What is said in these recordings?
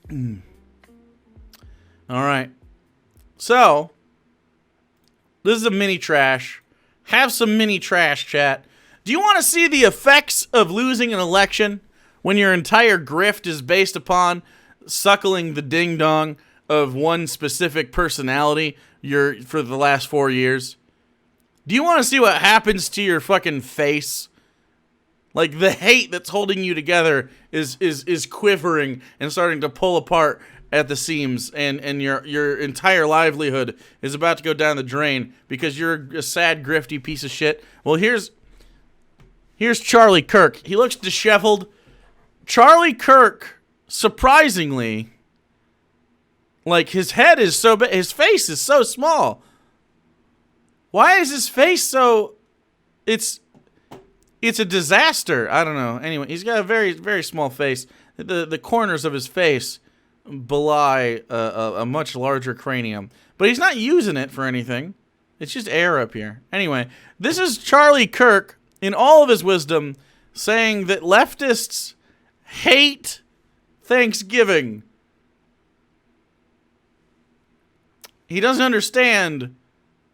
All right. So, this is a mini trash. Have some mini trash, chat. Do you want to see the effects of losing an election when your entire grift is based upon suckling the ding-dong of one specific personality for the last 4 years? Do you want to see what happens to your fucking face? Like, the hate that's holding you together is quivering and starting to pull apart at the seams, and your entire livelihood is about to go down the drain because you're a sad, grifty piece of shit. Well, here's Charlie Kirk. He looks disheveled. Charlie Kirk, surprisingly, like, his head is so big, his face is so small. Why is his face so... It's a disaster. I don't know. Anyway, he's got a very, very small face. The corners of his face belie a much larger cranium. But he's not using it for anything. It's just air up here. Anyway, this is Charlie Kirk, in all of his wisdom, saying that leftists hate Thanksgiving. He doesn't understand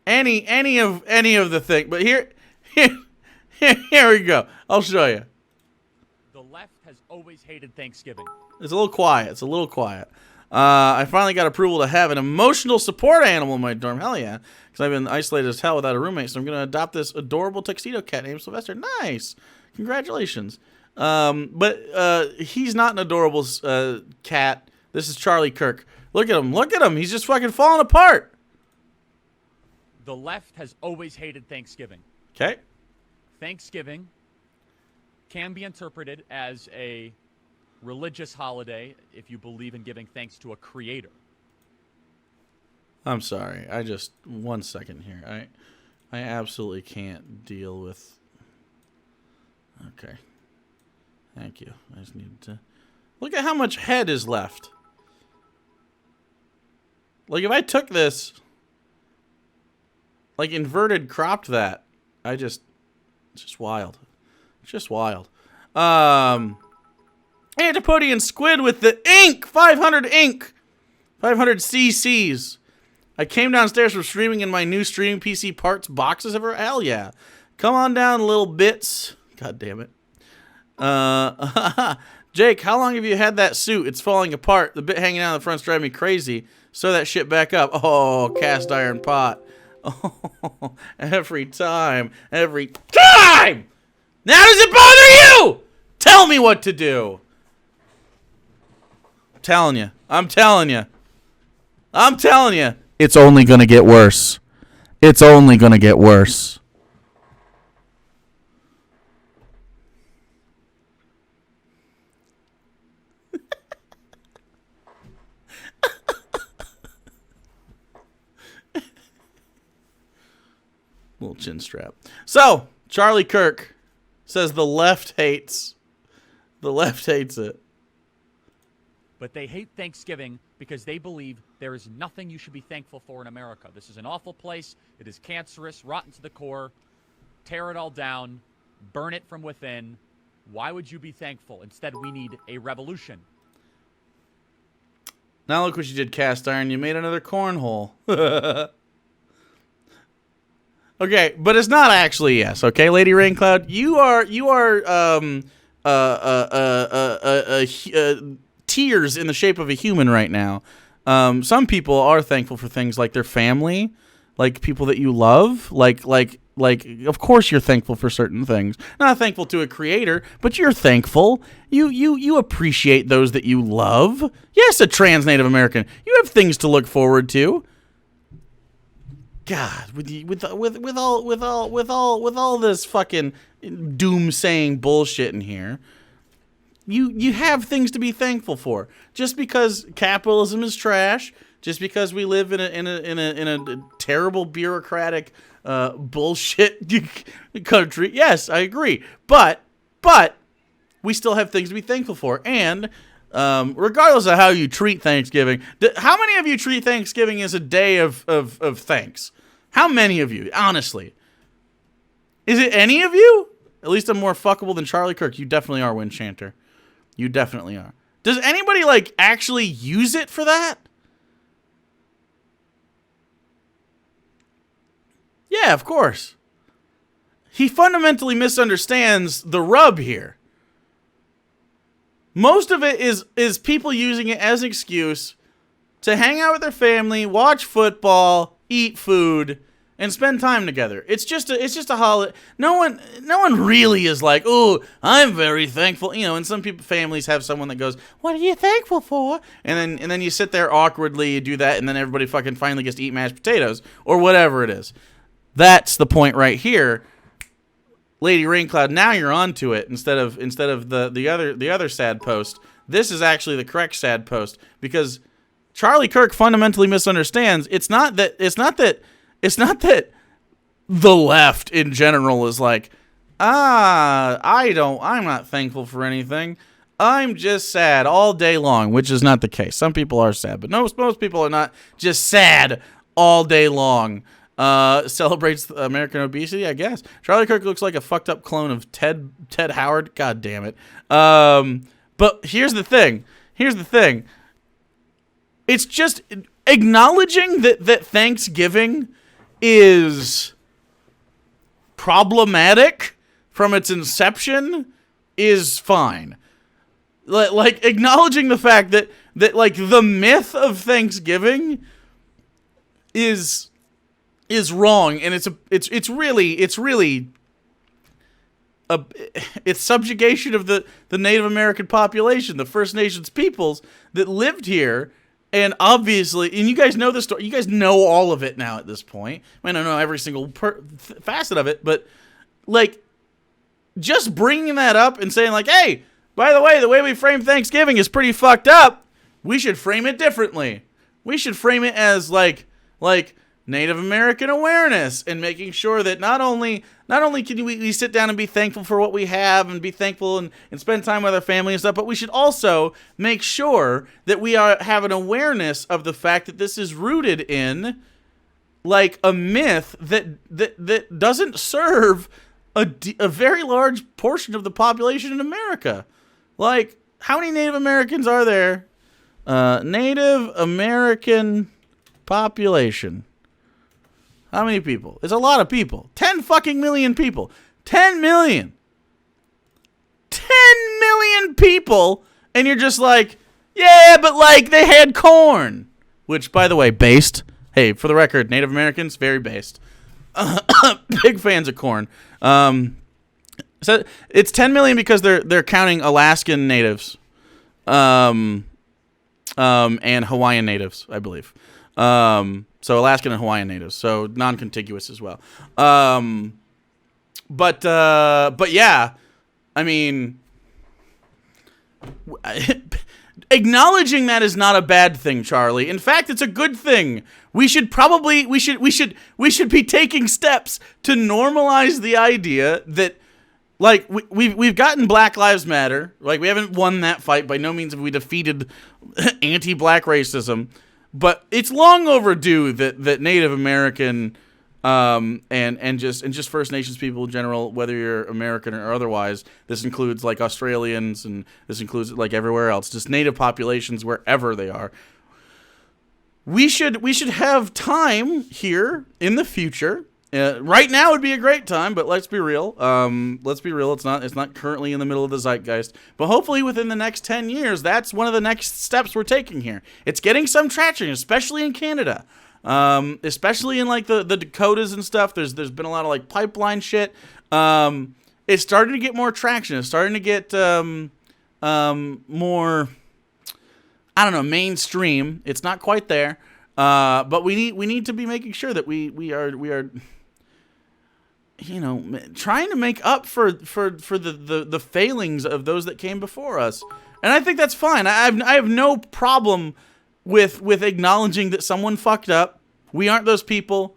any of the thing. But here we go. I'll show you. The left has always hated Thanksgiving. It's a little quiet. I finally got approval to have an emotional support animal in my dorm. Hell yeah. Because I've been isolated as hell without a roommate. So I'm going to adopt this adorable tuxedo cat named Sylvester. Nice. Congratulations. But he's not an adorable cat. This is Charlie Kirk. Look at him. He's just fucking falling apart. The left has always hated Thanksgiving. Okay. Thanksgiving can be interpreted as a religious holiday if you believe in giving thanks to a creator. I'm sorry. One second here. I absolutely can't deal with... Okay. Thank you. I just needed to... Look at how much head is left. Like, if I took this... Like, inverted cropped that. It's just wild. It's just wild. Antipodian squid with the ink! 500 ink! 500 cc's. I came downstairs from streaming in my new streaming PC parts boxes ever. Hell yeah. Come on down, little bits. God damn it. Jake, how long have you had that suit? It's falling apart. The bit hanging out in the front's driving me crazy. Sew that shit back up. Oh, cast iron pot. Oh, every time. Now does it bother you? Tell me what to do. I'm telling you. It's only gonna get worse. Little chin strap. So, Charlie Kirk says the left hates it. But they hate Thanksgiving because they believe there is nothing you should be thankful for in America. This is an awful place. It is cancerous, rotten to the core. Tear it all down. Burn it from within. Why would you be thankful? Instead, we need a revolution. Now look what you did, cast iron. You made another cornhole. Okay, but it's not actually yes. Okay, Lady Raincloud, you are tears in the shape of a human right now. Some people are thankful for things like their family, like people that you love, like of course you're thankful for certain things. Not thankful to a creator, but you're thankful. You appreciate those that you love. Yes, a trans Native American. You have things to look forward to. God, with all this fucking doom-saying bullshit in here, you have things to be thankful for. Just because capitalism is trash, just because we live in a terrible bureaucratic bullshit country. Yes, I agree. But we still have things to be thankful for. And regardless of how you treat Thanksgiving, how many of you treat Thanksgiving as a day of thanks? How many of you, honestly? Is it any of you? At least I'm more fuckable than Charlie Kirk. You definitely are, Winchanter. You definitely are. Does anybody, like, actually use it for that? Yeah, of course. He fundamentally misunderstands the rub here. Most of it is people using it as an excuse to hang out with their family, watch football, eat food, and spend time together. It's just a holiday. No one really is like, oh, I'm very thankful. You know, and some families have someone that goes, what are you thankful for? And then you sit there awkwardly, you do that, and then everybody fucking finally gets to eat mashed potatoes or whatever it is. That's the point right here. Lady Raincloud, now you're onto it instead of the other sad post. This is actually the correct sad post because Charlie Kirk fundamentally misunderstands. It's not that the left in general is like, I'm not thankful for anything. I'm just sad all day long, which is not the case. Some people are sad, but most people are not just sad all day long. Celebrates American obesity, I guess. Charlie Kirk looks like a fucked up clone of Ted Howard. God damn it. But here's the thing. It's just acknowledging that Thanksgiving is problematic from its inception is fine. Like acknowledging the fact that like the myth of Thanksgiving is wrong, and it's really it's subjugation of the Native American population, the First Nations peoples that lived here, and obviously, and you guys know the story, you guys know all of it now at this point. I don't know every single facet of it, but like just bringing that up and saying like, hey, by the way we frame Thanksgiving is pretty fucked up. We should frame it differently. We should frame it as like Native American awareness and making sure that not only can we sit down and be thankful for what we have and be thankful and spend time with our family and stuff, but we should also make sure that we have an awareness of the fact that this is rooted in like a myth that doesn't serve a very large portion of the population in America. Like, how many Native Americans are there? Native American population. How many people? It's a lot of people. 10 fucking million people. 10 million. 10 million people. And you're just like, yeah, but like they had corn. Which, by the way, based. Hey, for the record, Native Americans, very based. Big fans of corn. So it's 10 million because they're counting Alaskan natives. And Hawaiian natives, I believe. So Alaskan and Hawaiian natives, so non-contiguous as well. But yeah, I mean, acknowledging that is not a bad thing, Charlie. In fact, it's a good thing. We should be taking steps to normalize the idea that, like, we've gotten Black Lives Matter. Like, we haven't won that fight. By no means have we defeated anti-black racism. But it's long overdue that Native American and just First Nations people in general, whether you're American or otherwise, this includes like Australians and this includes like everywhere else, just Native populations wherever they are. We should have time here in the future. Right now would be a great time, but let's be real. It's not currently in the middle of the zeitgeist, but hopefully within the next 10 years, that's one of the next steps we're taking here. It's getting some traction, especially in Canada, especially in like the Dakotas and stuff. There's been a lot of like pipeline shit. It's starting to get more traction. It's starting to get more, I don't know, mainstream. It's not quite there, but we need to be making sure that we are. You know, trying to make up for the failings of those that came before us, and I think that's fine. I have no problem with acknowledging that someone fucked up. We aren't those people.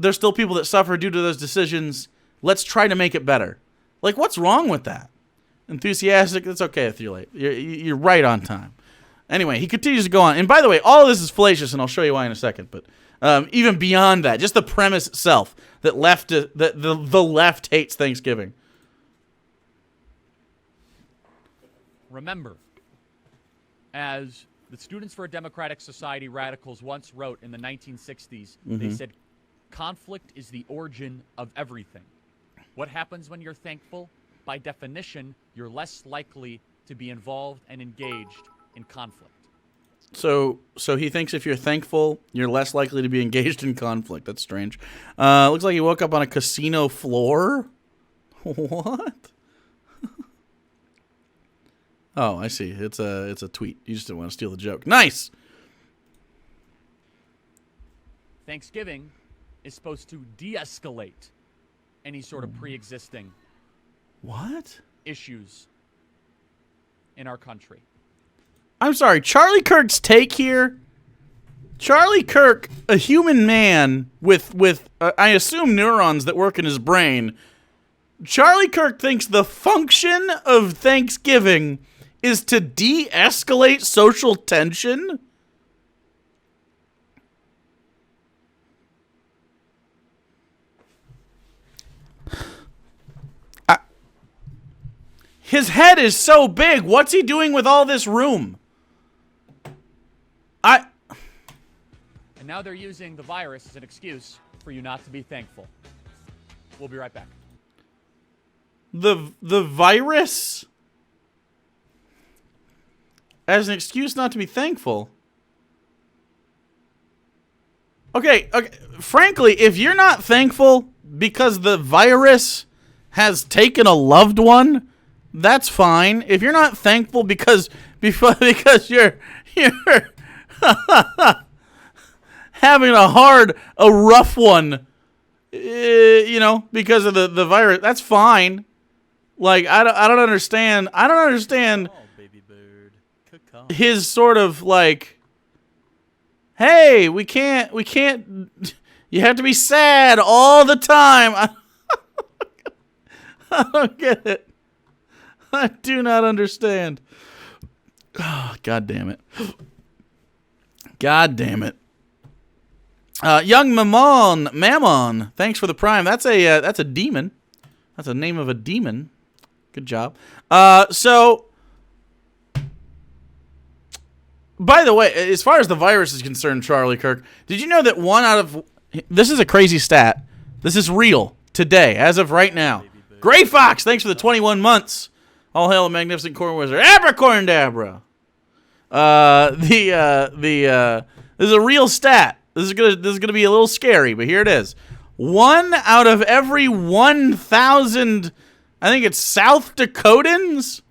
There's still people that suffer due to those decisions. Let's try to make it better. Like, what's wrong with that? Enthusiastic? That's okay if you're late. You're right on time. Anyway, he continues to go on, and by the way, all of this is fallacious, and I'll show you why in a second. But even beyond that, just the premise itself that the left hates Thanksgiving. Remember, as the Students for a Democratic Society radicals once wrote in the 1960s. Mm-hmm. They said, conflict is the origin of everything. What happens when you're thankful? By definition, you're less likely to be involved and engaged in conflict. So he thinks if you're thankful, you're less likely to be engaged in conflict. That's strange. Looks like he woke up on a casino floor. What? Oh, I see. It's a tweet. You just didn't want to steal the joke. Nice. Thanksgiving is supposed to de-escalate any sort of pre-existing What? issues in our country. I'm sorry. Charlie Kirk's take here. Charlie Kirk, a human man with I assume neurons that work in his brain. Charlie Kirk thinks the function of Thanksgiving is to de-escalate social tension. His head is so big. What's he doing with all this room? And now they're using the virus as an excuse for you not to be thankful. We'll be right back. The virus as an excuse not to be thankful. Okay. Frankly, if you're not thankful because the virus has taken a loved one, that's fine. If you're not thankful because you're having a rough one, because of the virus, that's fine. Like I don't understand. I don't understand baby bird. his sort of like, hey, we can't. You have to be sad all the time. I don't get it. I do not understand. Oh, God damn it. God damn it. Young Mammon, thanks for the prime. That's a demon. That's the name of a demon. Good job. So, by the way, as far as the virus is concerned, Charlie Kirk, did you know that this is a crazy stat. This is real today, as of right now. Gray Fox, thanks for the 21 months. All hail the magnificent corn wizard. Abracorndabra. This is a real stat. This is gonna be a little scary, but here it is. 1 out of every 1,000, I think it's South Dakotans,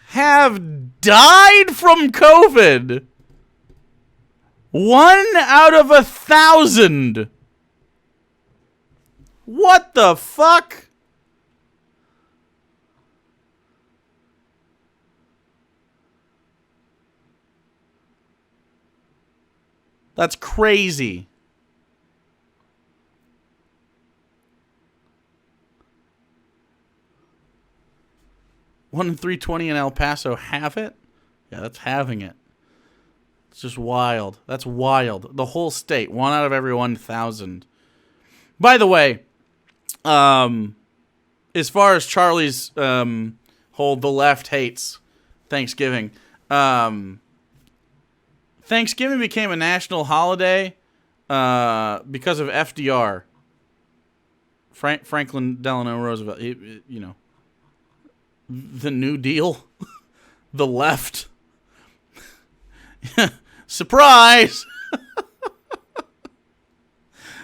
have died from COVID. 1 out of 1,000. What the fuck? That's crazy. One in 320 in El Paso have it? Yeah, that's having it. It's just wild. That's wild. The whole state. 1 out of every 1,000. By the way, as far as Charlie's whole the left hates Thanksgiving, Thanksgiving became a national holiday because of FDR. Franklin Delano Roosevelt. The New Deal. The left. Surprise!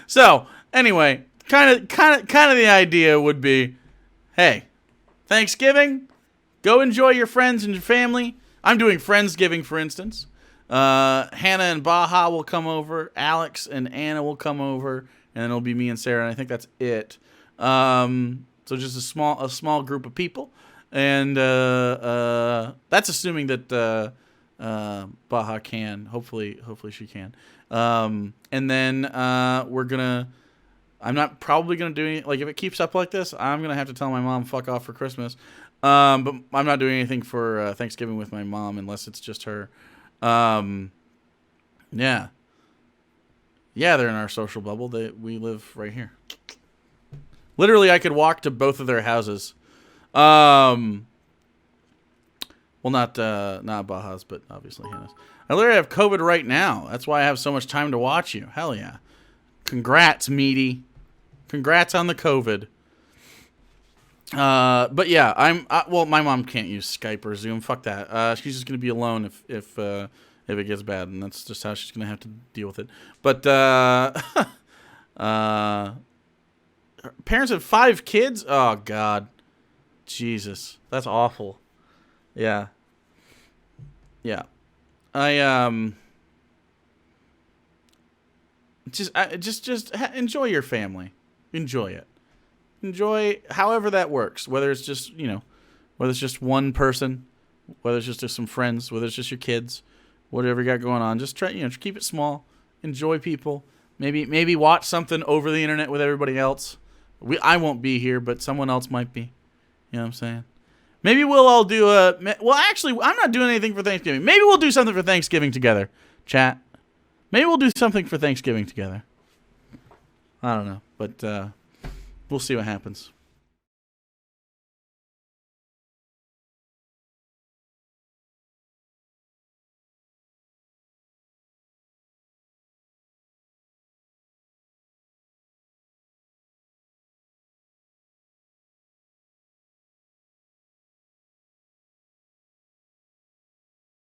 So, anyway, kind of the idea would be, hey, Thanksgiving, go enjoy your friends and your family. I'm doing Friendsgiving, for instance. Hannah and Baja will come over. Alex and Anna will come over, and then it'll be me and Sarah. And I think that's it. So just a small group of people, and that's assuming that Baja can. Hopefully she can. And then I'm not probably gonna do any, like, if it keeps up like this, I'm gonna have to tell my mom fuck off for Christmas. But I'm not doing anything for Thanksgiving with my mom unless it's just her. Yeah, they're in our social bubble. We live right here. Literally, I could walk to both of their houses. Well, not Baja's, but obviously Hannah's. I literally have COVID right now. That's why I have so much time to watch you. Hell yeah. Congrats, meaty. Congrats on the COVID. But yeah, well, my mom can't use Skype or Zoom. Fuck that. She's just gonna be alone if it gets bad, and that's just how she's gonna have to deal with it. But her parents have 5 kids. Oh God, Jesus, that's awful. Yeah. Just enjoy your family. Enjoy it. Enjoy however that works. Whether it's just whether it's just one person, whether it's just some friends, whether it's just your kids, whatever you got going on. Just try keep it small. Enjoy people. Maybe watch something over the internet with everybody else. I won't be here, but someone else might be. You know what I'm saying? Maybe we'll all do well, actually, I'm not doing anything for Thanksgiving. Maybe we'll do something for Thanksgiving together, chat. Maybe we'll do something for Thanksgiving together. I don't know, but we'll see what happens.